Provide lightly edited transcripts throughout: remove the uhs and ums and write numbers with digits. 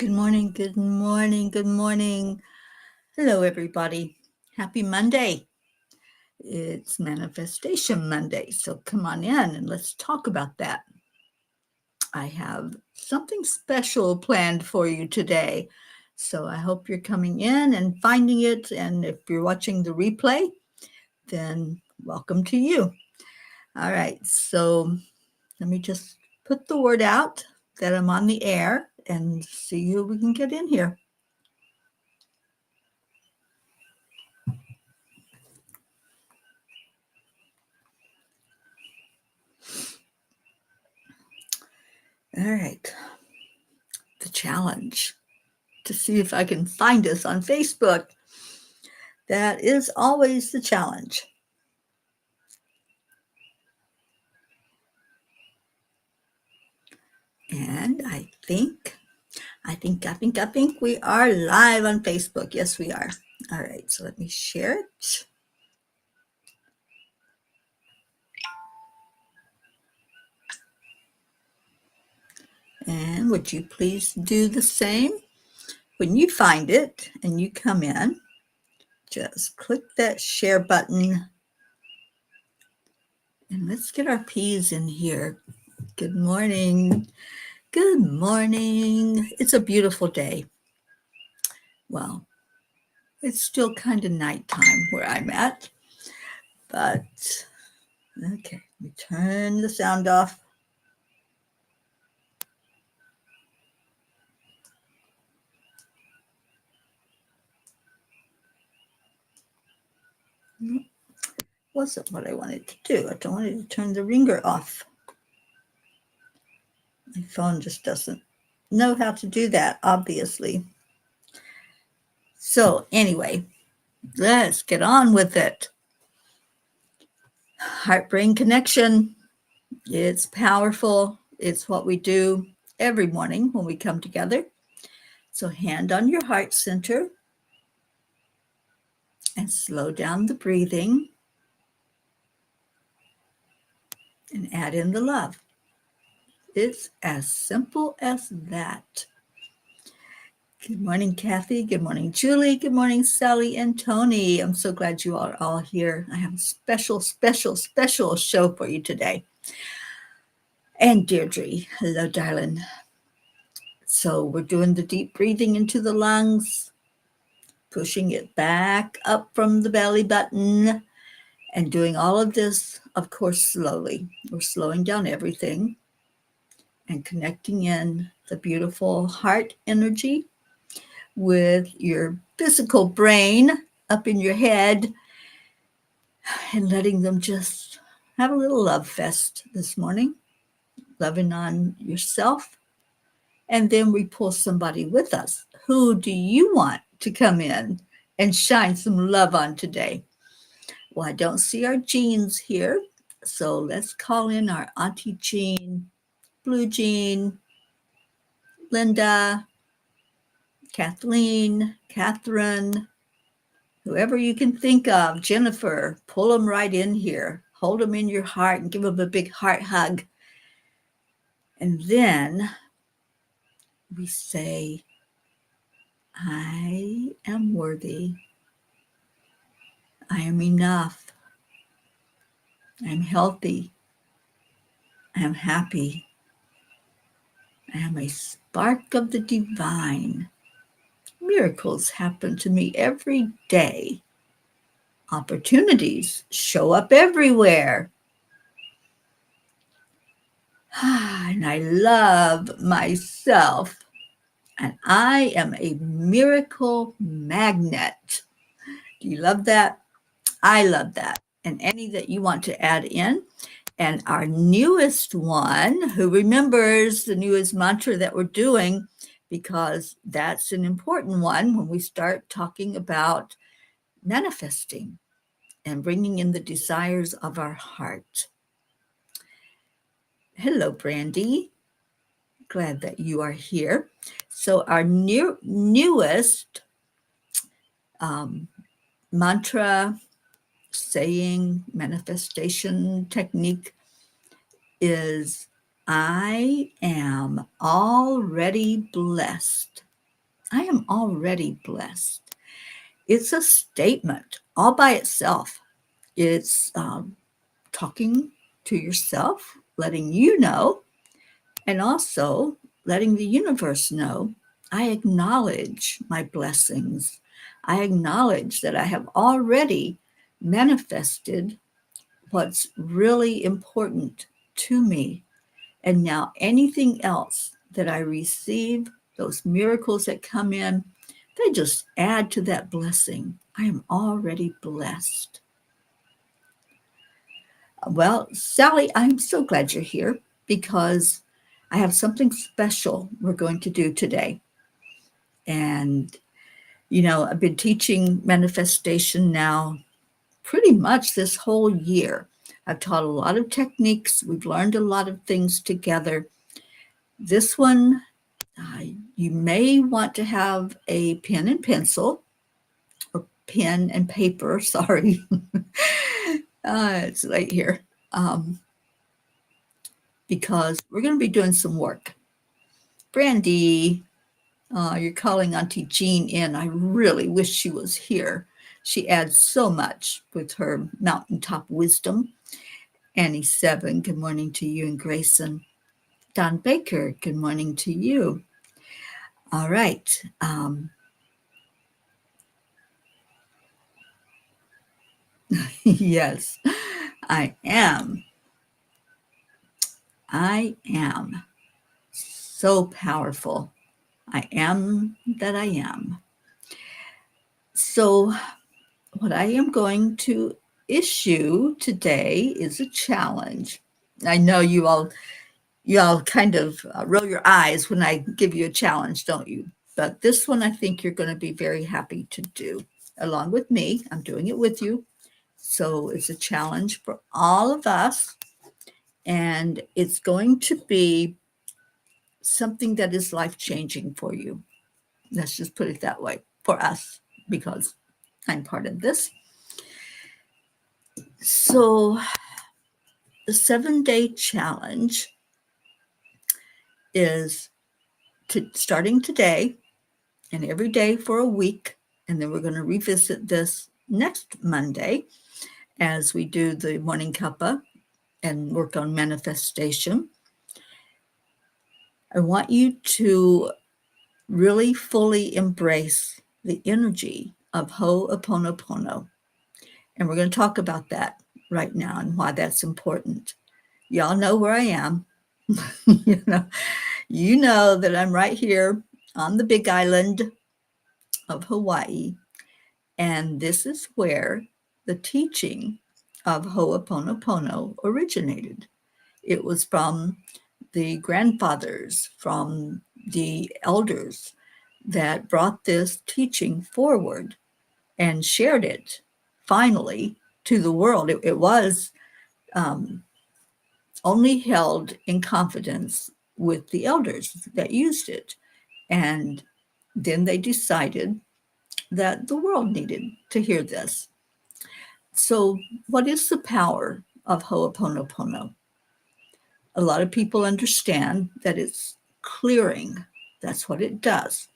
Good morning, good morning, good morning. Hello, everybody. Happy Monday. It's Manifestation Monday, so come on in and let's talk about that. I have something special planned for you today, so I hope you're coming in and finding it. And if you're watching the replay, then welcome to you. All right, so let me just put the word out that I'm on the air and see who we can get in here. All right. The challenge to see if I can find us on Facebook. That is always the challenge. And I think we are live on Facebook. Yes, we are. All right, so let me share it. And would you please do the same? When you find it and you come in, just click that share button. And let's get our P's in here. Good morning. Good morning. It's a beautiful day. Well, it's still kind of nighttime where I'm at, but okay, let me turn the sound off. Wasn't what I wanted to do. I don't want to turn the ringer off. My phone just doesn't know how to do that, obviously. So anyway, let's get on with it. Heart-brain connection. It's powerful. It's what we do every morning when we come together. So hand on your heart center and slow down the breathing and add in the love. It's as simple as that. Good morning, Kathy. Good morning, Julie. Good morning, Sally and Tony. I'm so glad you are all here. I have a special show for you today. And Deirdre, hello, darling. So we're doing the deep breathing into the lungs, pushing it back up from the belly button, and doing all of this, of course, slowly. We're slowing down everything and connecting in the beautiful heart energy with your physical brain up in your head and letting them just have a little love fest this morning, loving on yourself. And then we pull somebody with us. Who do you want to come in and shine some love on today? Well, I don't see our Jeans here, so let's call in our Auntie Jean, Blue Jean, Linda, Kathleen, Catherine, whoever you can think of, Jennifer, pull them right in here. Hold them in your heart and give them a big heart hug. And then we say, I am worthy. I am enough. I am healthy. I am happy. I am a spark of the divine. Miracles happen to me every day. Opportunities show up everywhere. And I love myself. And I am a miracle magnet. Do you love that? I love that. And any that you want to add in. And our newest one, who remembers the newest mantra that we're doing, because that's an important one when we start talking about manifesting and bringing in the desires of our heart. Hello, Brandy. Glad that you are here. So our newest mantra, saying, manifestation technique is, I am already blessed. I am already blessed. It's a statement all by itself. It's talking to yourself, letting you know, and also letting the universe know I acknowledge my blessings. I acknowledge that I have already manifested what's really important to me. And now anything else that I receive, those miracles that come in, they just add to that blessing. I am already blessed. Well, Sally, I'm so glad you're here because I have something special we're going to do today. And, I've been teaching manifestation now pretty much this whole year. I've taught a lot of techniques. We've learned a lot of things together. This one, you may want to have a pen and pencil or pen and paper. Sorry. It's late here. Because we're going to be doing some work. Brandy, you're calling Auntie Jean in. I really wish she was here. She adds so much with her mountaintop wisdom. Annie Seven, good morning to you and Grayson. Don Baker, good morning to you. All right. Yes, I am. I am so powerful. I am that I am. So, what I am going to issue today is a challenge. I know you all kind of roll your eyes when I give you a challenge, don't you? But this one I think you're going to be very happy to do along with me. I'm doing it with you. So it's a challenge for all of us. And it's going to be something that is life-changing for you. Let's just put it that way for us, because I'm part of this. So the 7-day challenge is starting today and every day for a week. And then we're going to revisit this next Monday as we do the Morning Cuppa and work on manifestation. I want you to really fully embrace the energy of Ho'oponopono. And we're going to talk about that right now and why that's important. Y'all know where I am. you know that I'm right here on the big island of Hawaii. And this is where the teaching of Ho'oponopono originated. It was from the grandfathers, from the elders that brought this teaching forward and shared it finally to the world. It was only held in confidence with the elders that used it. And then they decided that the world needed to hear this. So, what is the power of Ho'oponopono? A lot of people understand that it's clearing. That's what it does.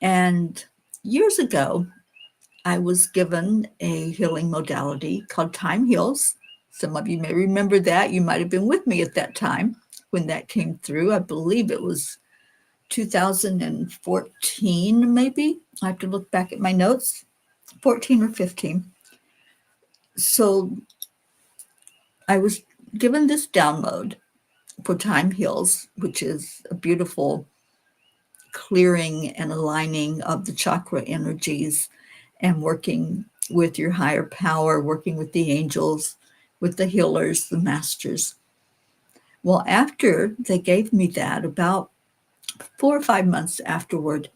And years ago, I was given a healing modality called Time Heals. Some of you may remember that. You might have been with me at that time when that came through. I believe it was 2014, maybe. I have to look back at my notes, 14 or 15. So I was given this download for Time Heals, which is a beautiful clearing and aligning of the chakra energies and working with your higher power, working with the angels, with the healers, the masters. Well, after they gave me that, about 4 or 5 months afterward,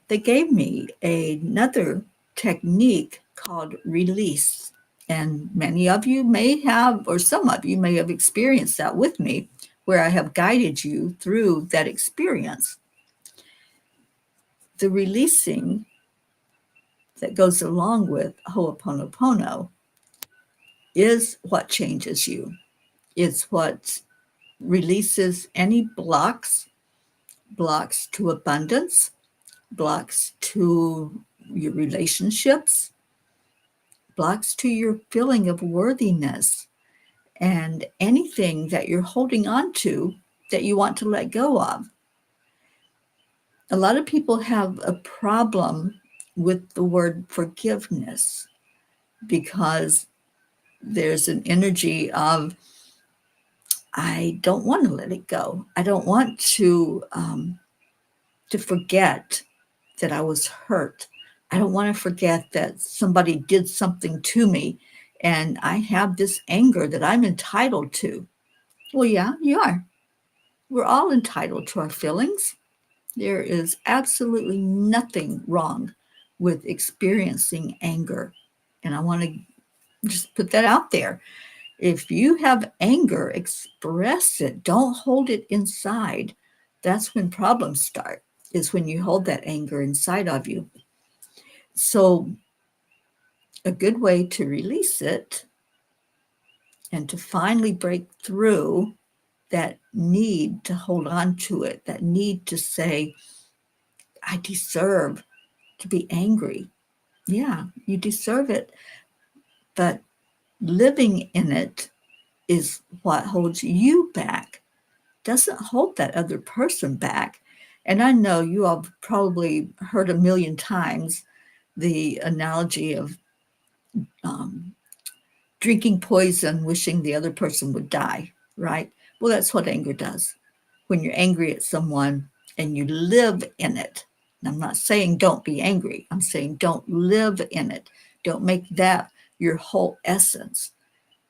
they gave me another technique called release. And many of you may have, or some of you may have experienced that with me, where I have guided you through that experience. The releasing that goes along with Ho'oponopono is what changes you. It's what releases any blocks to abundance, blocks to your relationships, blocks to your feeling of worthiness, and anything that you're holding on to that you want to let go of. A lot of people have a problem with the word forgiveness because there's an energy of, I don't want to let it go. I don't want to forget that I was hurt. I don't want to forget that somebody did something to me and I have this anger that I'm entitled to. Well, yeah, you are. We're all entitled to our feelings. There is absolutely nothing wrong with experiencing anger. And I want to just put that out there. If you have anger, express it. Don't hold it inside. That's when problems start, is when you hold that anger inside of you. So a good way to release it and to finally break through that need to hold on to it, that need to say, I deserve to be angry. Yeah, you deserve it. But living in it is what holds you back. Doesn't hold that other person back. And I know you all probably heard a million times the analogy of drinking poison, wishing the other person would die, right? Well, that's what anger does. When you're angry at someone and you live in it, and I'm not saying don't be angry, I'm saying don't live in it. Don't make that your whole essence,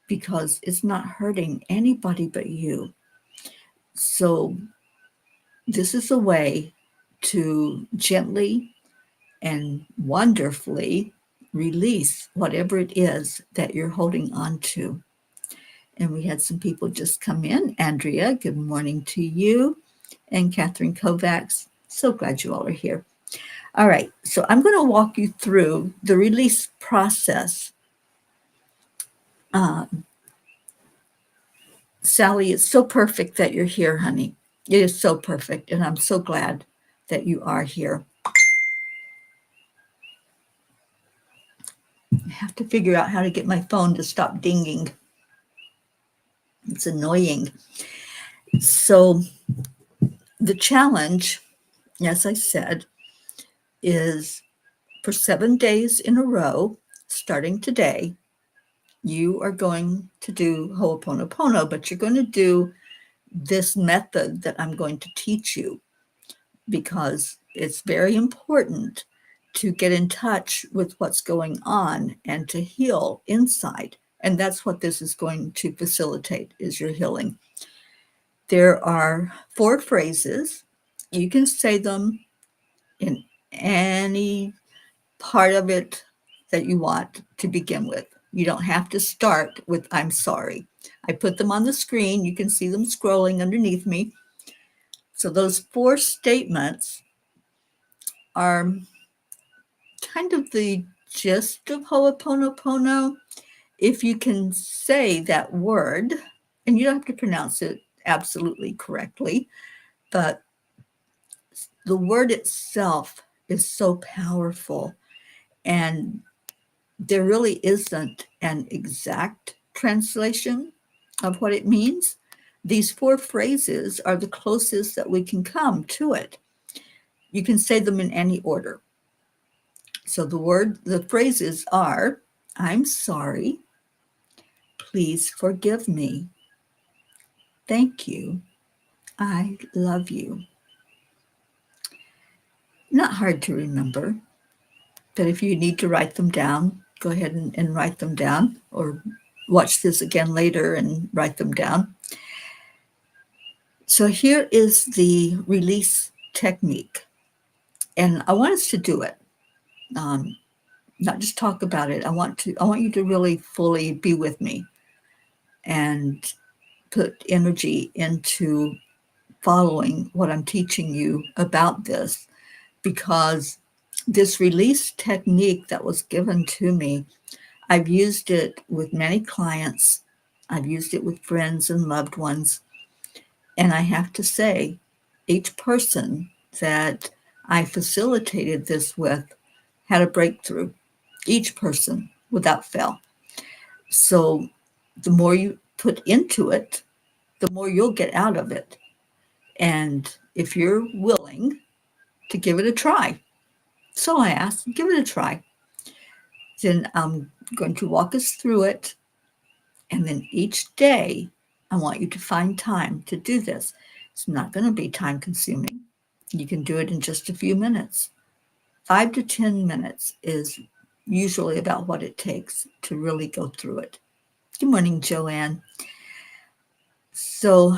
because it's not hurting anybody but you. So this is a way to gently and wonderfully release whatever it is that you're holding on to. And we had some people just come in. Andrea, good morning to you. And Catherine Kovacs, so glad you all are here. All right, so I'm going to walk you through the release process. Sally, it's so perfect that you're here, honey. It is so perfect, and I'm so glad that you are here. I have to figure out how to get my phone to stop dinging. It's annoying. So the challenge, as I said, is for 7 days in a row, starting today, you are going to do Ho'oponopono, but you're going to do this method that I'm going to teach you, because it's very important to get in touch with what's going on and to heal inside. And that's what this is going to facilitate, is your healing. There are 4 phrases. You can say them in any part of it that you want to begin with. You don't have to start with I'm sorry. I put them on the screen. You can see them scrolling underneath me. So those 4 statements are kind of the gist of Ho'oponopono. If you can say that word, and you don't have to pronounce it absolutely correctly, but the word itself is so powerful, and there really isn't an exact translation of what it means. These 4 phrases are the closest that we can come to it. You can say them in any order. So the phrases are, I'm sorry, please forgive me, thank you, I love you. Not hard to remember, but if you need to write them down, go ahead and write them down, or watch this again later and write them down. So here is the release technique, and I want us to do it, not just talk about it. I want you to really fully be with me and put energy into following what I'm teaching you about this, because this release technique that was given to me, I've used it with many clients. I've used it with friends and loved ones. And I have to say, each person that I facilitated this with had a breakthrough, each person without fail. So the more you put into it, the more you'll get out of it. And if you're willing to give it a try, so I ask, give it a try. Then I'm going to walk us through it. And then each day, I want you to find time to do this. It's not going to be time consuming. You can do it in just a few minutes. 5 to 10 minutes is usually about what it takes to really go through it. Good morning, Joanne. So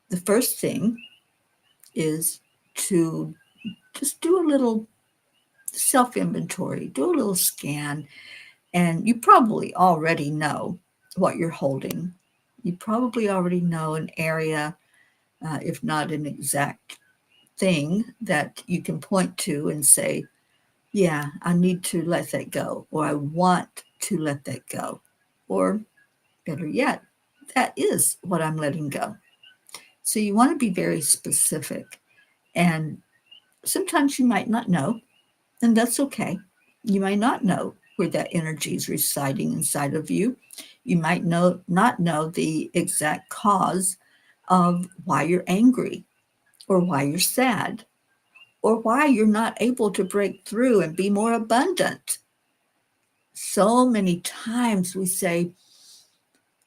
the first thing is to just do a little self-inventory, do a little scan, and you probably already know what you're holding. You probably already know an area, if not an exact thing, that you can point to and say, yeah, I need to let that go, or I want to let that go, or better yet, that is what I'm letting go. So you want to be very specific, and sometimes you might not know, and that's okay. You might not know where that energy is residing inside of you. You might not know the exact cause of why you're angry, or why you're sad, or why you're not able to break through and be more abundant. So many times we say,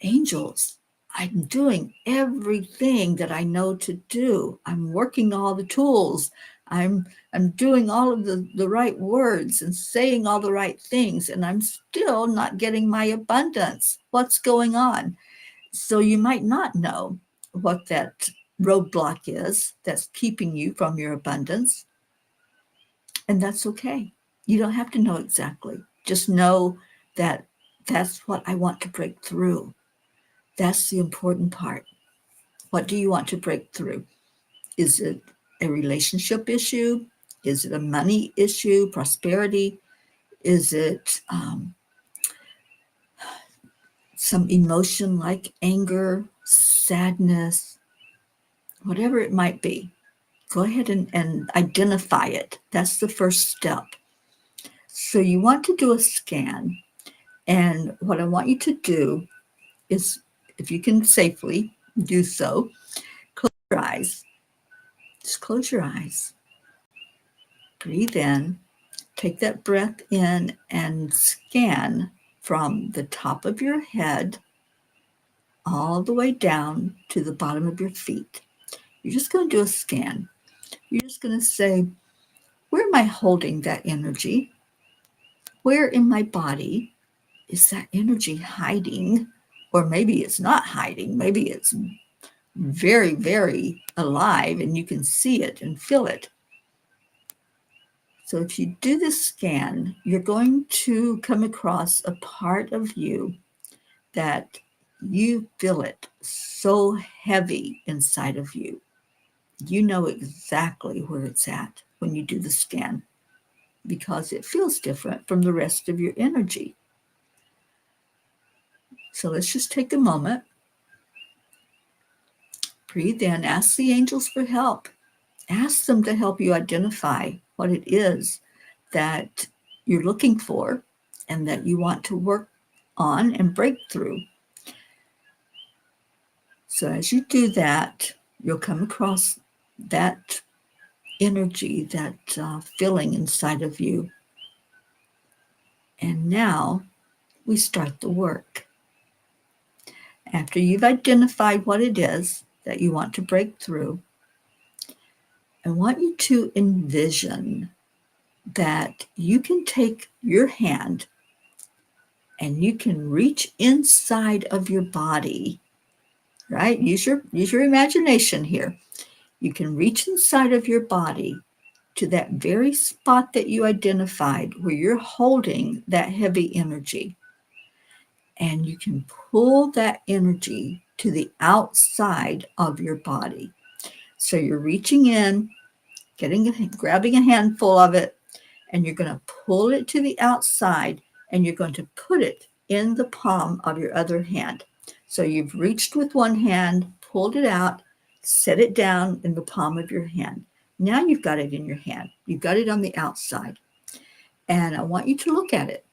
angels, I'm doing everything that I know to do. I'm working all the tools. I'm doing all of the right words and saying all the right things, and I'm still not getting my abundance. What's going on? So you might not know what that roadblock is that's keeping you from your abundance. And that's okay. You don't have to know exactly. Just know that that's what I want to break through. That's the important part. What do you want to break through? Is it a relationship issue? Is it a money issue, prosperity? Is it some emotion like anger, sadness, whatever it might be? Go ahead and identify it. That's the first step. So you want to do a scan. And what I want you to do is, if you can safely do so, close your eyes. Just close your eyes. Breathe in. Take that breath in and scan from the top of your head all the way down to the bottom of your feet. You're just going to do a scan. You're just going to say, where am I holding that energy? Where in my body is that energy hiding? Or maybe it's not hiding. Maybe it's very, very alive and you can see it and feel it. So if you do this scan, you're going to come across a part of you that you feel it so heavy inside of you. You know exactly where it's at when you do the scan because it feels different from the rest of your energy. So let's just take a moment. Breathe in, ask the angels for help. Ask them to help you identify what it is that you're looking for and that you want to work on and break through. So as you do that, you'll come across that energy, that feeling inside of you. And now we start the work. After you've identified what it is that you want to break through, I want you to envision that you can take your hand and you can reach inside of your body, right? Use your imagination here. You can reach inside of your body to that very spot that you identified where you're holding that heavy energy. And you can pull that energy to the outside of your body. So you're reaching in, grabbing a handful of it, and you're going to pull it to the outside, and you're going to put it in the palm of your other hand. So you've reached with one hand, pulled it out, set it down in the palm of your hand. Now you've got it in your hand. You've got it on the outside. And I want you to look at it.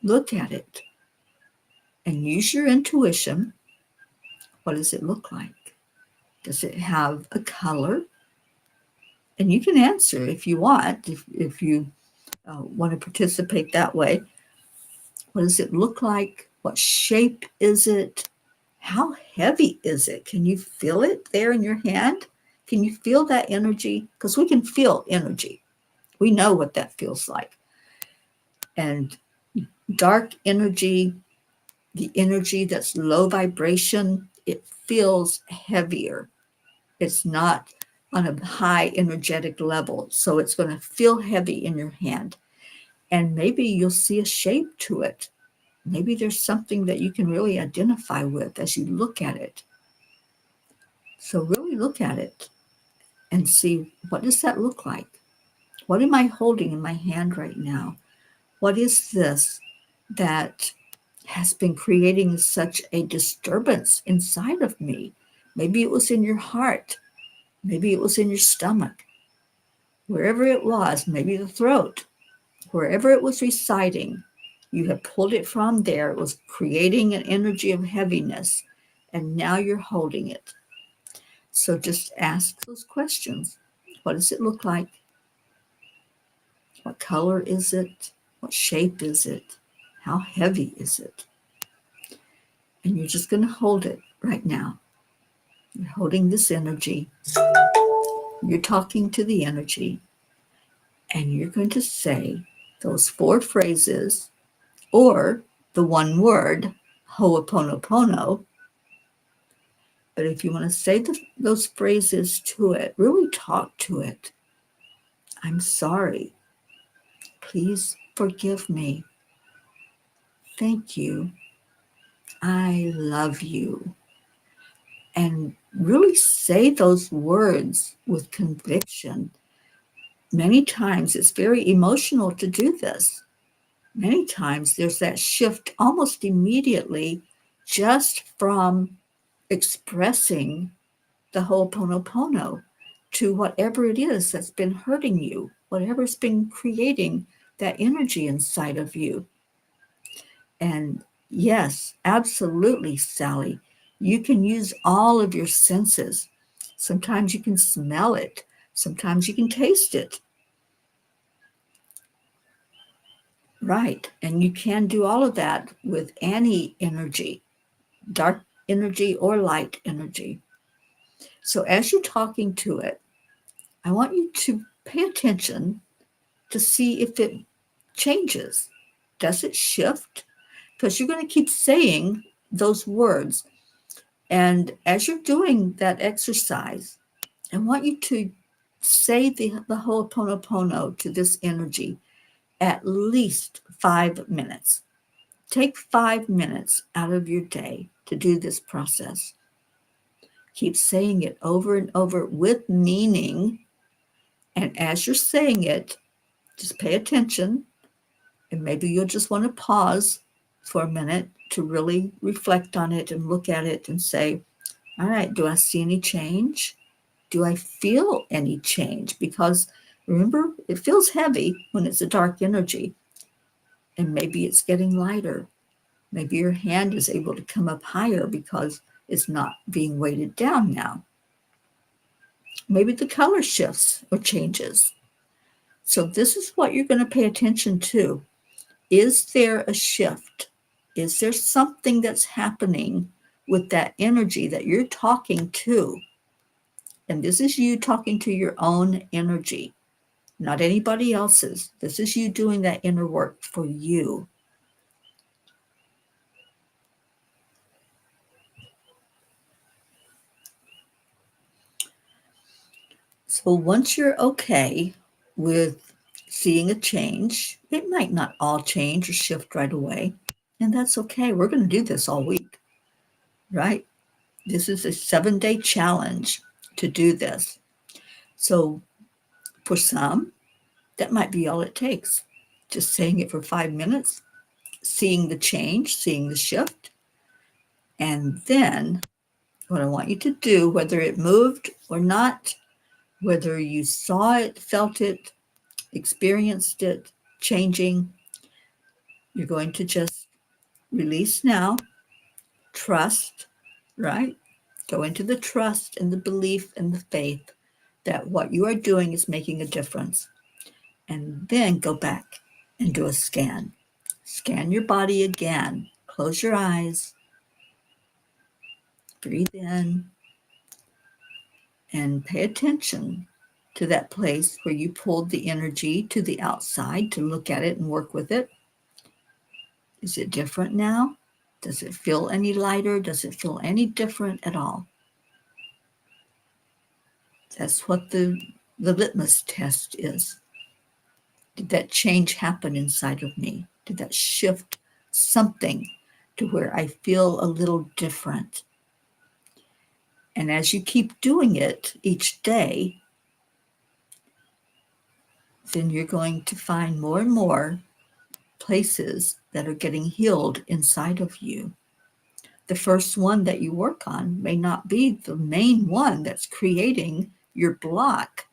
Look at it. And use your intuition. What does it look like? Does it have a color? And you can answer if you want, if you want to participate that way. What does it look like? What shape is it? How heavy is it? Can you feel it there in your hand? Can you feel that energy? Because we can feel energy. We know what that feels like. And dark energy, the energy that's low vibration, it feels heavier. It's not on a high energetic level. So it's going to feel heavy in your hand. And maybe you'll see a shape to it. Maybe there's something that you can really identify with as you look at it. So really look at it and see, what does that look like? What am I holding in my hand right now? What is this that has been creating such a disturbance inside of me? Maybe it was in your heart. Maybe it was in your stomach. Wherever it was, maybe the throat. Wherever it was residing, you have pulled it from there. It was creating an energy of heaviness, and now you're holding it. So just ask those questions. What does it look like? What color is it? What shape is it? How heavy is it? And you're just going to hold it right now. You're holding this energy. You're talking to the energy. And you're going to say those 4 phrases or the one word, Ho'oponopono. But if you want to say those phrases to it, really talk to it. I'm sorry. Please forgive me. Thank you. I love you. And really say those words with conviction. Many times it's very emotional to do this. Many times there's that shift almost immediately just from expressing the Ho'oponopono to whatever it is that's been hurting you, whatever's been creating that energy inside of you. And yes, absolutely, Sally, you can use all of your senses. Sometimes you can smell it. Sometimes you can taste it. Right. And you can do all of that with any energy, dark energy or light energy. So as you're talking to it, I want you to pay attention to see if it changes. Does it shift? Because you're going to keep saying those words. And as you're doing that exercise, I want you to say the Ho'oponopono to this energy at least 5 minutes. Take 5 minutes out of your day to do this process. Keep saying it over and over with meaning. And as you're saying it, just pay attention. And maybe you'll just want to pause for a minute to really reflect on it and look at it and say, all right, do I see any change? Do I feel any change? Because remember, it feels heavy when it's a dark energy. And maybe it's getting lighter. Maybe your hand is able to come up higher because it's not being weighted down now. Maybe the color shifts or changes. So this is what you're going to pay attention to. Is there a shift? Is there something that's happening with that energy that you're talking to? And this is you talking to your own energy, not anybody else's. This is you doing that inner work for you. So once you're okay with seeing a change, it might not all change or shift right away. And that's okay. We're going to do this all week, right? This is a 7-day challenge to do this. So for some, that might be all it takes. Just saying it for 5 minutes, seeing the change, seeing the shift. And then what I want you to do, whether it moved or not, Whether you saw it, felt it, experienced it changing, you're going to just release now, trust, right? Go into the trust and the belief and the faith that what you are doing is making a difference. And then go back and do a scan. Scan your body again. Close your eyes, breathe in, and pay attention to that place where you pulled the energy to the outside to look at it and work with it. Is it different now? Does it feel any lighter? Does it feel any different at all? That's what the litmus test is. Did that change happen inside of me? Did that shift something to where I feel a little different? And as you keep doing it each day, then you're going to find more and more places that are getting healed inside of you. The first one that you work on may not be the main one that's creating your block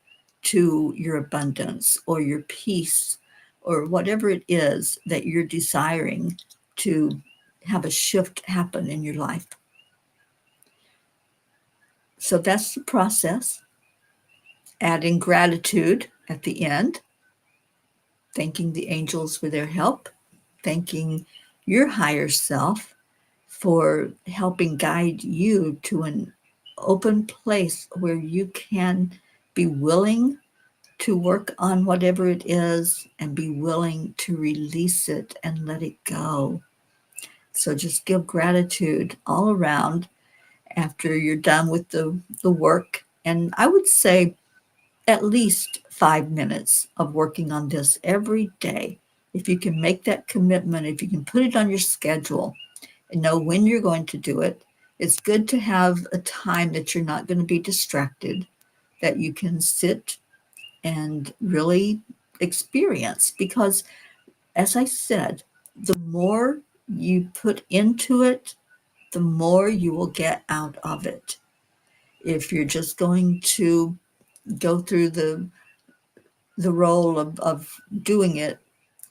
to your abundance or your peace or whatever it is that you're desiring to have a shift happen in your life. So that's the process. Adding gratitude at the end, thanking the angels for their help, thanking your higher self for helping guide you to an open place where you can be willing to work on whatever it is and be willing to release it and let it go. So just give gratitude all around after you're done with the work. And I would say at least 5 minutes of working on this every day. If you can make that commitment, if you can put it on your schedule and know when you're going to do it, it's good to have a time that you're not going to be distracted, that you can sit and really experience. Because, as I said, the more you put into it, the more you will get out of it. If you're just going to go through the role of doing it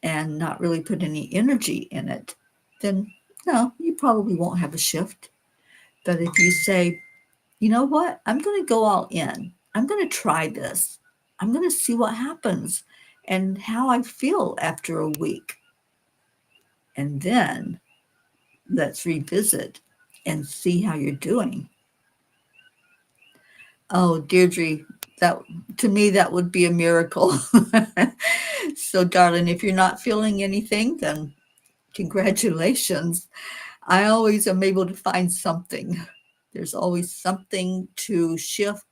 and not really put any energy in it, then no, you probably won't have a shift. But if you say, you know what, I'm going to go all in, I'm going to try this, I'm going to see what happens and how I feel after a week. And then let's revisit and see how you're doing. Oh, Deirdre, that to me, that would be a miracle. So, darling, if you're not feeling anything, then congratulations. I always am able to find something. There's always something to shift,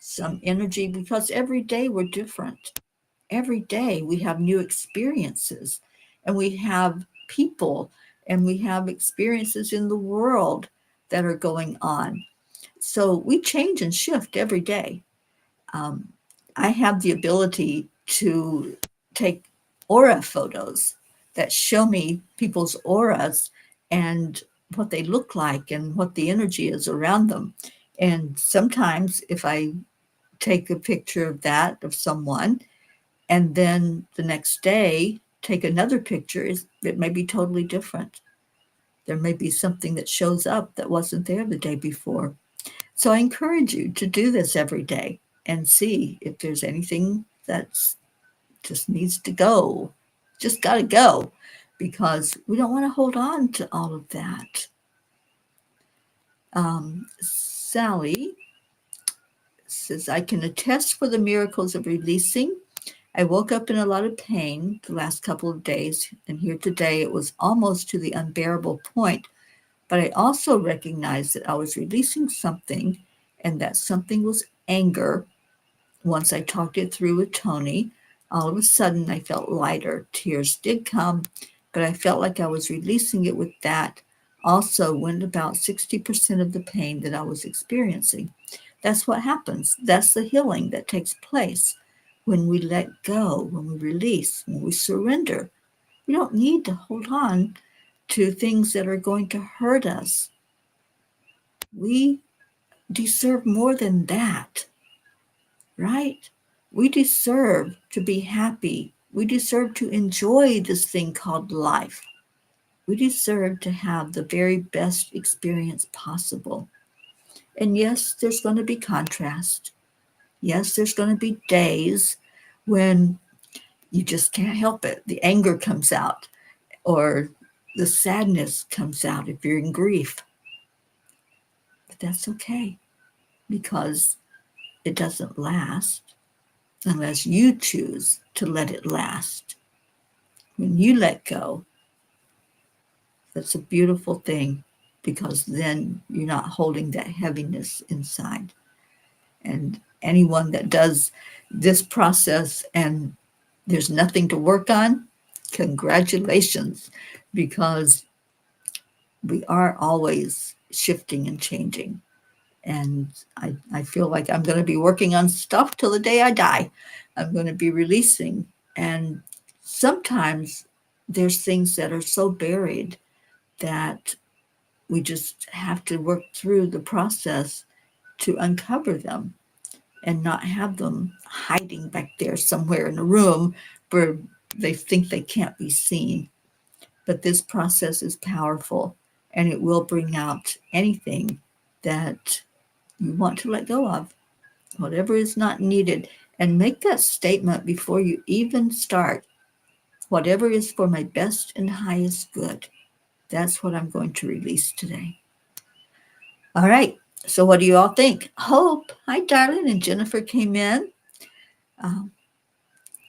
some energy, because every day we're different. Every day we have new experiences, and we have people, and we have experiences in the world that are going on. So we change and shift every day. Um, I have the ability to take aura photos that show me people's auras and what they look like and what the energy is around them. And sometimes if I take a picture of that, of someone, and then the next day take another picture, it may be totally different. There may be something that shows up that wasn't there the day before. So I encourage you to do this every day and see if there's anything that's just needs to go. Just got to go, because we don't want to hold on to all of that. Sally says, I can attest for the miracles of releasing. I woke up in a lot of pain the last couple of days, and here today it was almost to the unbearable point. But I also recognized that I was releasing something, and that something was anger. Once I talked it through with Tony, all of a sudden I felt lighter. Tears did come, but I felt like I was releasing it with that. Also went about 60% of the pain that I was experiencing. That's what happens. That's the healing that takes place when we let go, when we release, when we surrender. We don't need to hold on to things that are going to hurt us. We deserve more than that. right? We deserve to be happy. We deserve to enjoy this thing called life. We deserve to have the very best experience possible. And yes, there's going to be contrast. Yes, there's going to be days when you just can't help it. The anger comes out, or the sadness comes out if you're in grief. But that's okay, because it doesn't last unless you choose to let it last. When you let go, that's a beautiful thing, because then you're not holding that heaviness inside. And anyone that does this process and there's nothing to work on, congratulations, because we are always shifting and changing. And I feel like I'm going to be working on stuff till the day I die. I'm going to be releasing. And sometimes there's things that are so buried that we just have to work through the process to uncover them and not have them hiding back there somewhere in a room where they think they can't be seen. But this process is powerful, and it will bring out anything that you want to let go of, whatever is not needed. And make that statement before you even start. Whatever is for my best and highest good, that's what I'm going to release today. All right. So, what do you all think? Hope, hi, darling, and Jennifer came in. Um,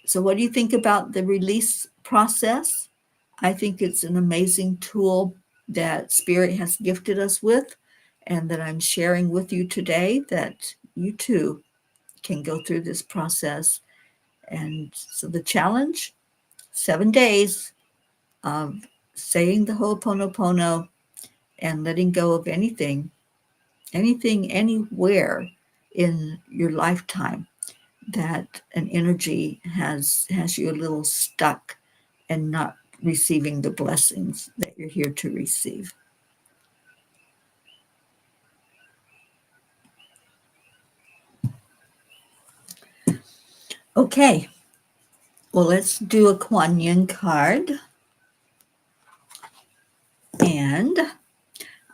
so, what do you think about the release process? I think it's an amazing tool that Spirit has gifted us with, and that I'm sharing with you today, that you too can go through this process. And so, the challenge, 7 days of saying the Ho'oponopono and letting go of anything, anywhere in your lifetime that an energy has you a little stuck and not receiving the blessings that you're here to receive. Okay, well, let's do a Kuan Yin card. And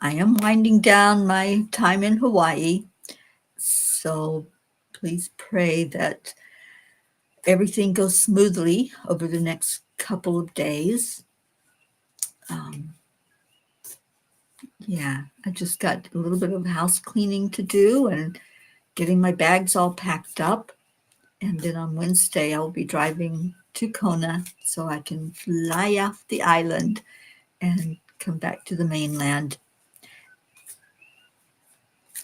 I am winding down my time in Hawaii, so please pray that everything goes smoothly over the next couple of days. Yeah, I just got a little bit of house cleaning to do and getting my bags all packed up. And then on Wednesday, I'll be driving to Kona so I can fly off the island and come back to the mainland.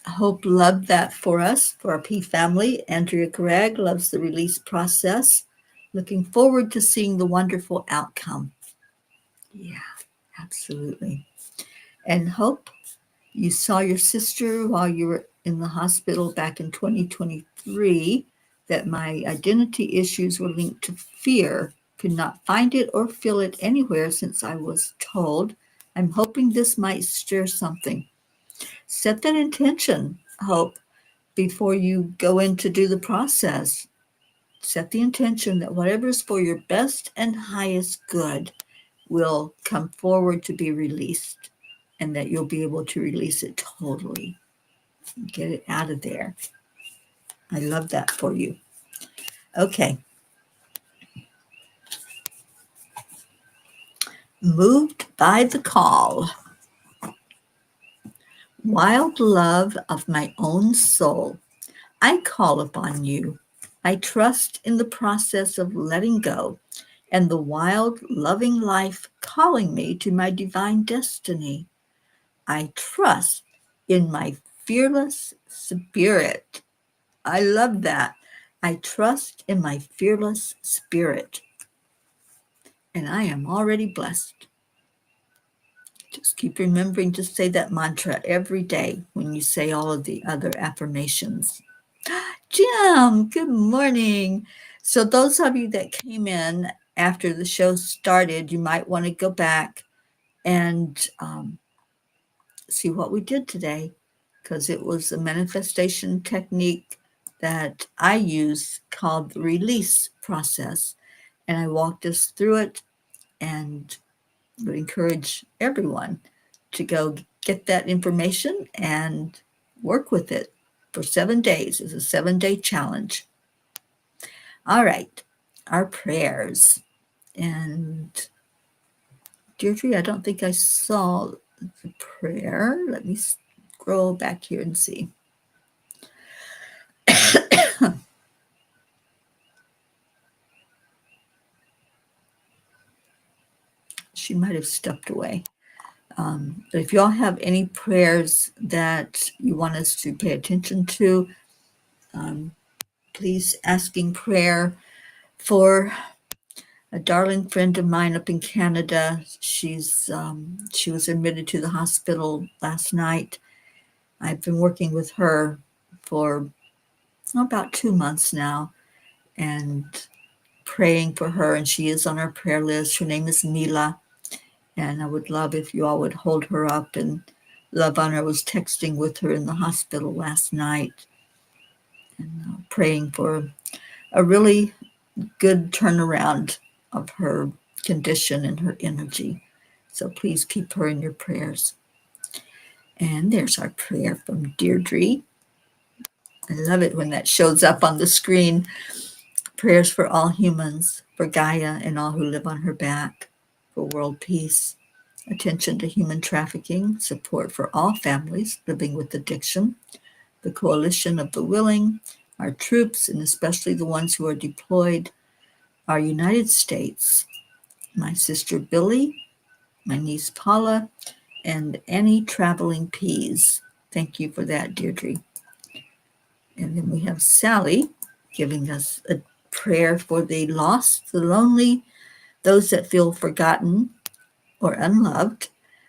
Hope loved that for us, for our P family. Andrea Gregg loves the release process. Looking forward to seeing the wonderful outcome. Yeah, absolutely. And Hope, you saw your sister while you were in the hospital back in 2023, that my identity issues were linked to fear. Could not find it or feel it anywhere since I was told. I'm hoping this might stir something. Set that intention, Hope, before you go in to do the process. Set the intention that whatever is for your best and highest good will come forward to be released, and that you'll be able to release it totally. Get it out of there. I love that for you. Okay. Moved by the call. Wild love of my own soul, I call upon you. I trust in the process of letting go and the wild, loving life calling me to my divine destiny. I trust in my fearless spirit. I love that. I trust in my fearless spirit. And I am already blessed. Just keep remembering to say that mantra every day when you say all of the other affirmations. Jim, good morning. So those of you that came in after the show started, you might want to go back and see what we did today, because it was a manifestation technique that I use called the release process. And I walked us through it and would encourage everyone to go get that information and work with it for 7 days. It's a 7-day challenge. All right, our prayers. And Deirdre, I don't think I saw the prayer. Let me scroll back here and see. She might have stepped away. But if y'all have any prayers that you want us to pay attention to, please asking prayer for a darling friend of mine up in Canada. She was admitted to the hospital last night. I've been working with her for about 2 months now and praying for her, and she is on our prayer list. Her name is Mila, and I would love if you all would hold her up and love on her. I was texting with her in the hospital last night and praying for a really good turnaround of her condition and her energy. So please keep her in your prayers. And there's our prayer from Deirdre. I love it when that shows up on the screen. Prayers for all humans, for Gaia and all who live on her back, for world peace, attention to human trafficking, support for all families living with addiction, the coalition of the willing, our troops, and especially the ones who are deployed, our United States, my sister Billy, my niece Paula, and any traveling peas. Thank you for that, Deirdre. And then we have Sally giving us a prayer for the lost, the lonely, those that feel forgotten or unloved,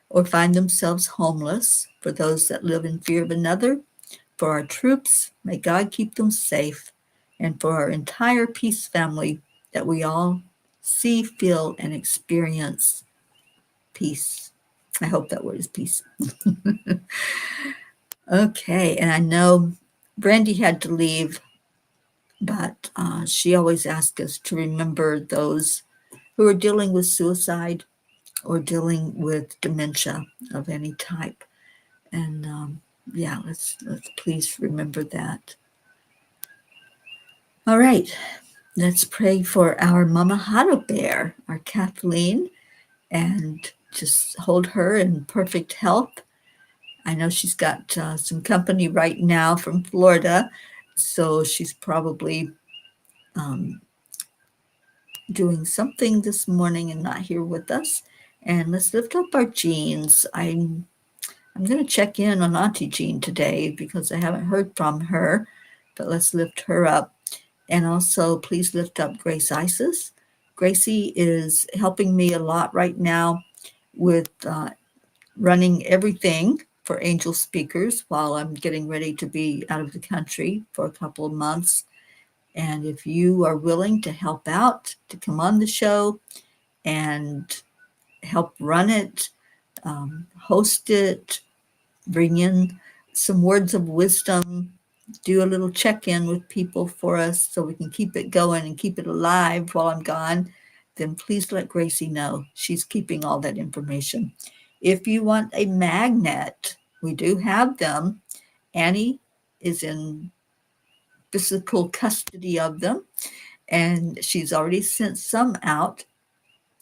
or find themselves homeless, for those that live in fear of another, for our troops, may God keep them safe, and for our entire peace family, that we all see, feel, and experience peace. I hope that word is peace. Okay, and I know Brandy had to leave, but she always asks us to remember those who are dealing with suicide or dealing with dementia of any type. And yeah, let's please remember that. All right, let's pray for our Mama Hado Bear, our Kathleen, and just hold her in perfect health. I know she's got some company right now from Florida, so she's probably doing something this morning and not here with us. And let's lift up our Jeans. I'm going to check in on Auntie Jean today because I haven't heard from her, but let's lift her up. And also, please lift up Grace Isis. Gracie is helping me a lot right now with running everything for Angel Speakers while I'm getting ready to be out of the country for a couple of months. And if you are willing to help out, to come on the show and help run it, host it, bring in some words of wisdom, do a little check-in with people for us so we can keep it going and keep it alive while I'm gone, then please let Gracie know. She's keeping all that information. If you want a magnet, we do have them. Annie is in physical custody of them, and she's already sent some out.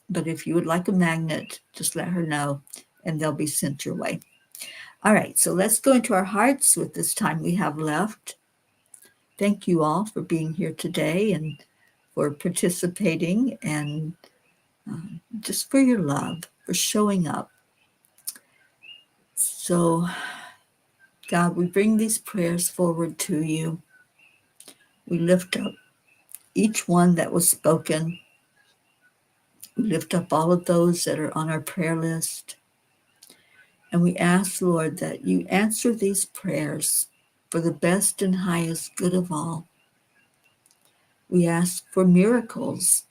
But if you would like a magnet, just let her know, and they'll be sent your way. All right, so let's go into our hearts with this time we have left. Thank you all for being here today and for participating and just for your love, for showing up. So, God, we bring these prayers forward to you. We lift up each one that was spoken. We lift up all of those that are on our prayer list. And we ask, Lord, that you answer these prayers for the best and highest good of all. We ask for miracles.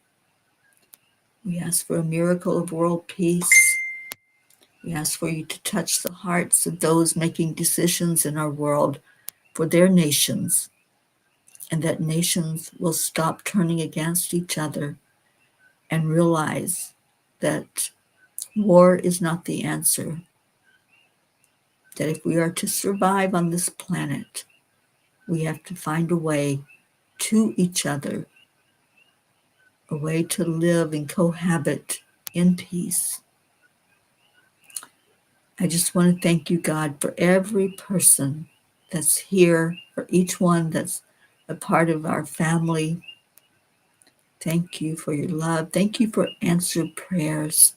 We ask for a miracle of world peace. We ask for you to touch the hearts of those making decisions in our world for their nations. and that nations will stop turning against each other and realize that war is not the answer. That if we are to survive on this planet, we have to find a way to each other, a way to live and cohabit in peace. I just want to thank you, God, for every person that's here, for each one that's a part of our family. Thank you for your love. Thank you for answered prayers.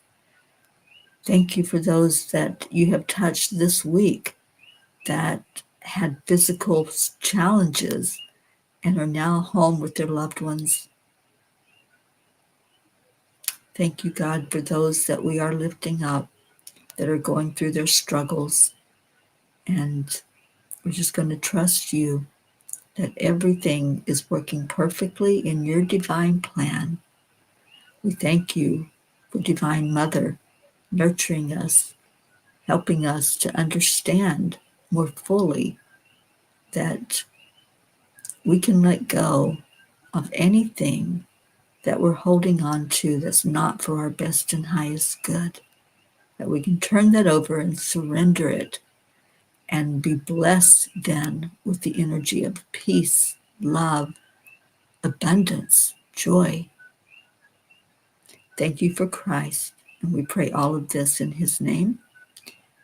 Thank you for those that you have touched this week that had physical challenges and are now home with their loved ones. Thank you, God, for those that we are lifting up that are going through their struggles. And we're just going to trust you that everything is working perfectly in your divine plan. We thank you for Divine Mother nurturing us, helping us to understand more fully that we can let go of anything that we're holding on to that's not for our best and highest good, that we can turn that over and surrender it and be blessed then with the energy of peace, love, abundance, joy. Thank you for Christ. And we pray all of this in his name.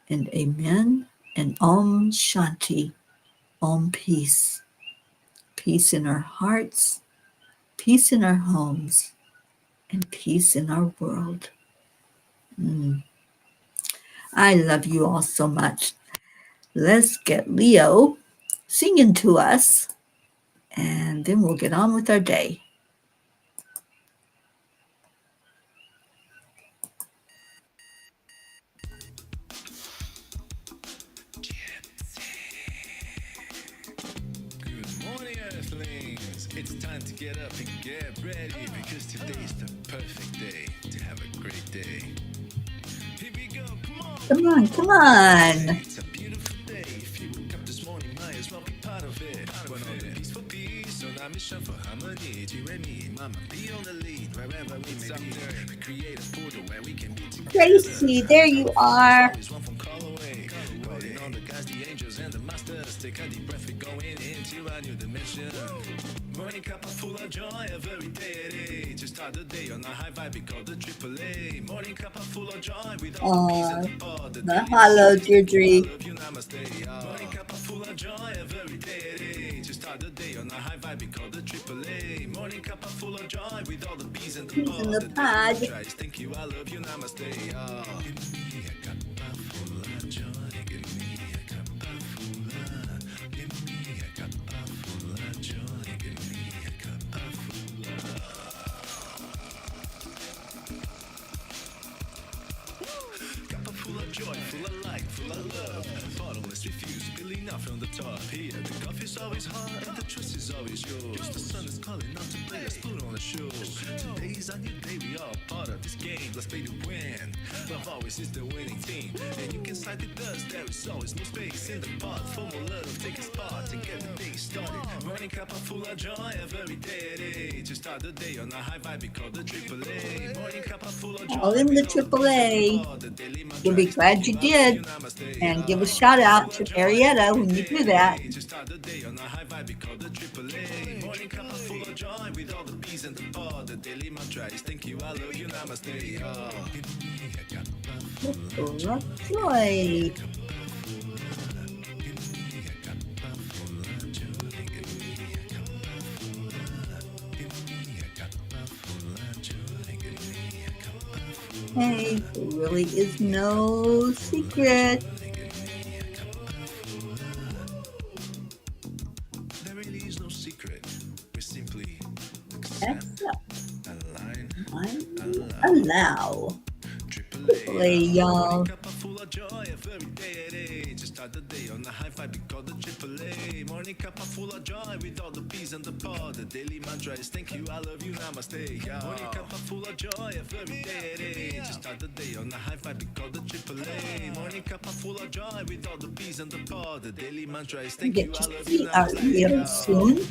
And amen. And Om Shanti. Om peace. Peace in our hearts, peace in our homes, and peace in our world. I love you all so much. Let's get Leo singing to us, and then we'll get on with our day. Good morning, Earthlings. It's time to get up and get ready because today's the perfect day to have a great day. Here we go, come on. Come on, come on. It's a beautiful day. If you woke up this morning, might as well be part of it. We're on a peaceful peace, on our mission for harmony. You and me, mama, be on the lead wherever we may be. We create a portal where we can be together. Tracy, there you are. Always one phone call away. Calling on the guys, the angels, and the masters. Take a deep breath, we're going into a new dimension. Morning Cuppa full of joy every day at 8. To start the day on a high vibe, we call the AAA. Morning Cuppa full of joy with all the peace and the pod. Mahalo, Deirdre. Love you, namaste. Morning Cuppa full of joy every day at 8. To start the day on a high vibe, we call the AAA. Morning Cuppa full of joy with all the bees and the Peas in the pod. Thank you, I love you, namaste. Give me a cuppa full of joy. Give me a cuppa full of. Give me a cuppa full of joy. Give me a cuppa full of. Cuppa full of joy, full of light, full of love. Bottomless refuse, spilling out from the top. Here, the coffee's always hot and the trust is always yours. The sun is calling out to play, let's put on a show. Today's a new day, we are part of this game. Let's play to win. Love always is the winning team. And you can side with us, there is always no space in the pot. For more love, take a spot and get the day started. Morning Cuppa full of joy every day at 8. To start the day on a high vibe, we call the AAA. Morning Cuppa full of joy. Call him the AAA. You'll be glad you did. And give a shout out to Arietta when you do that. To start the day on a high vibe, we call the AAA. Morning Cuppa full of joy with all the bees and the pod. The daily mantra is thank you, I love you, namaste. Give me a cuppa full of Full of joy. Give me a cuppa full of joy. Give me a cuppa full of. Give me a cuppa full of joy. Give me a cuppa full of. Hey, there really is no secret. There really is no secret. We simply accept, Except align, allow. AAA, y'all. Cuppa full of joy every day at 8. To start the day on a high vibe, we call the AAA. Morning Cuppa full of joy with all the bees and the pod. The daily mantra is thank you, I love you, namaste. Morning Cuppa full of joy every day at 8. To start the day on a high vibe, we call the AAA. Morning Cuppa full of joy with all the bees and the pod. The daily mantra is thank you, Get I to love you, see our namaste. Leo soon.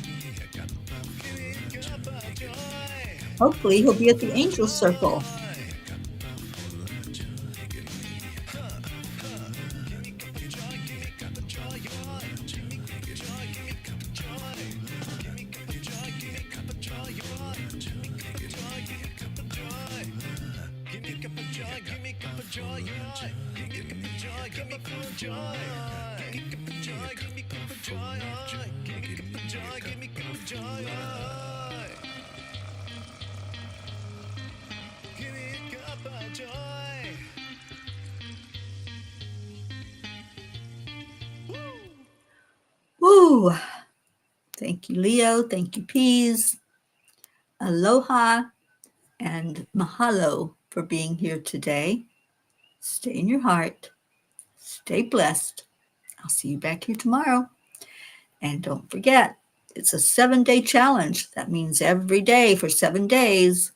Hopefully, he'll be at the Angel Circle. Woo! Thank you, Leo. Thank you, Peas. Aloha and mahalo for being here today. Stay in your heart. Stay blessed. I'll see you back here tomorrow. And don't forget, it's a 7-day challenge. That means every day for 7 days,